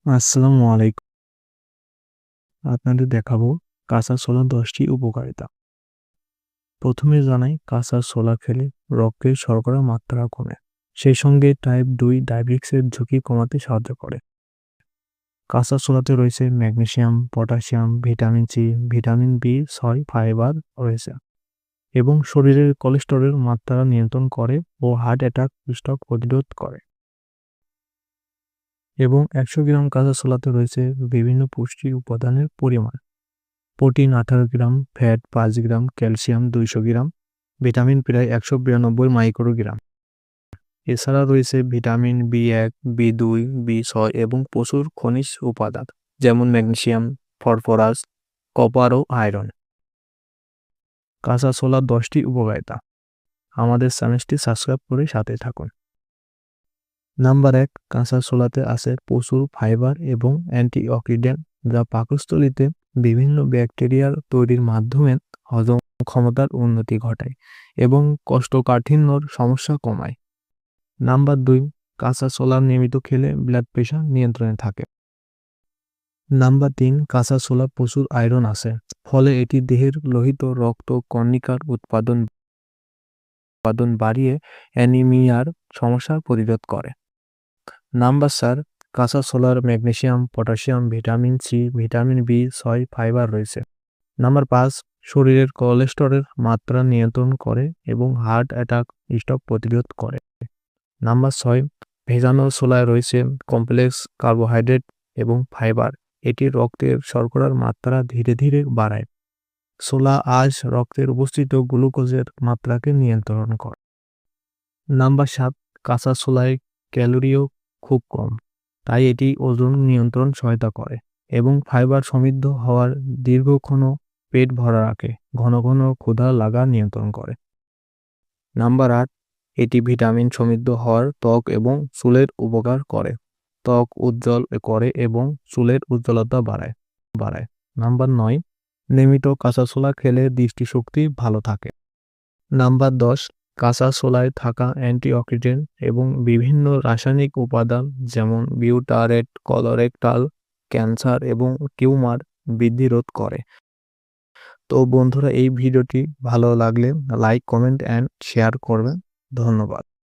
আসসালামু আলাইকুম। আপনাদের দেখাবো কাঁচা ছোলার ১০টি উপকারিতা। প্রথমে জানাই কাঁচা ছোলা খেলে রক্তে শর্করার মাত্রা কমে। সেই সঙ্গে টাইপ ২ ডায়াবেটিকসের ঝুঁকি কমাতে সাহায্য করে। কাঁচা ছোলাতে রয়েছে magnesium, potassium, vitamin C, vitamin বি৬, ফাইবার রয়েছে এবং শরীরের কোলেস্টেরলের মাত্রা নিয়ন্ত্রণ করে ও হার্ট অ্যাটাক, স্ট্রোক প্রতিরোধ করে। এবং ১০০ গ্রাম কাঁচা ছোলাতে রয়েছে বিভিন্ন পুষ্টি উপাদানের পরিমাণ। প্রোটিন ১৮ গ্রাম, ফ্যাট ৫ গ্রাম, ক্যালসিয়াম ২০০ গ্রাম, ভিটামিন প্রায় ১৯২ মাইক্রোগ্রাম। এছাড়া রয়েছে ভিটামিন বি১, বি২, বি৬ এবং প্রচুর খনিজ উপাদান যেমন ম্যাগনেসিয়াম, ফসফরাস, কপার ও আয়রন। কাঁচা ছোলার ১০টি উপকারিতা। আমাদের চ্যানেলটি সাবস্ক্রাইব করে সাথে থাকুন। নাম্বার ১, কাঁচা ছোলাতে আছে প্রচুর ফাইবার এবং অ্যান্টিঅক্সিডেন্ট যা পাকস্থলীতে বিভিন্ন ব্যাকটেরিয়ার তৈরির মাধ্যমে হজম ক্ষমতার উন্নতি ঘটায় এবং কোষ্ঠকাঠিন্যর সমস্যা কমায়। নাম্বার ২, কাঁচা ছোলা নিয়মিত খেলে ব্লাড প্রেশার নিয়ন্ত্রণে থাকে। নাম্বার ৩, কাঁচা ছোলা প্রচুর আয়রন আছে, ফলে এটি দেহের লোহিত রক্ত কণিকার উৎপাদন বাড়িয়ে অ্যানিমিয়ার সমস্যা প্রতিরোধ করে। নাম্বার ৪, কাঁচা ছোলার magnesium, potassium, vitamin C, vitamin বি৬, ফাইবার রয়েছে। নাম্বার ৫, শরীরের কোলেস্টেরলের মাত্রা নিয়ন্ত্রণ করে এবং হার্ট অ্যাটাক, স্ট্রোক প্রতিরোধ করে। নাম্বার ৬, ভেজানো ছোলায় রয়েছে কমপ্লেক্স কার্বোহাইড্রেট এবং ফাইবার। এটি রক্তের শর্করার মাত্রা ধীরে ধীরে বাড়ায়। ছোলা আঁশ রক্তের উপস্থিত গ্লুকোজের মাত্রাকে নিয়ন্ত্রণ করে। নাম্বার ৭, কাঁচা ছোলায় ক্যালোরিও খুব কম, তাই এটি ওজন নিয়ন্ত্রণ সহায়তা করে এবং ফাইবার সমৃদ্ধ হওয়ার দীর্ঘক্ষণ পেট ভরা রাখে, ঘন ঘন ক্ষুধা লাগা নিয়ন্ত্রণ করে। নাম্বার ৮, এটি ভিটামিন সমৃদ্ধ হওয়ার ত্বক এবং চুলের উপকার করে, ত্বক উজ্জ্বল করে এবং চুলের উজ্জ্বলতা বাড়ায়। নাম্বার ৯, নিয়মিত কাঁচা ছোলা খেলে দৃষ্টিশক্তি ভালো থাকে। নাম্বার ১০, কাঁচা ছোলায় থাকা অ্যান্টিঅক্সিডেন্ট এবং বিভিন্ন রাসায়নিক উপাদান যেমন বিউটারেট কলোরেক্টাল ক্যান্সার এবং টিউমার বৃদ্ধি রোধ করে। তো বন্ধুরা, এই ভিডিওটি ভালো লাগলে লাইক, কমেন্ট অ্যান্ড শেয়ার করবেন। ধন্যবাদ।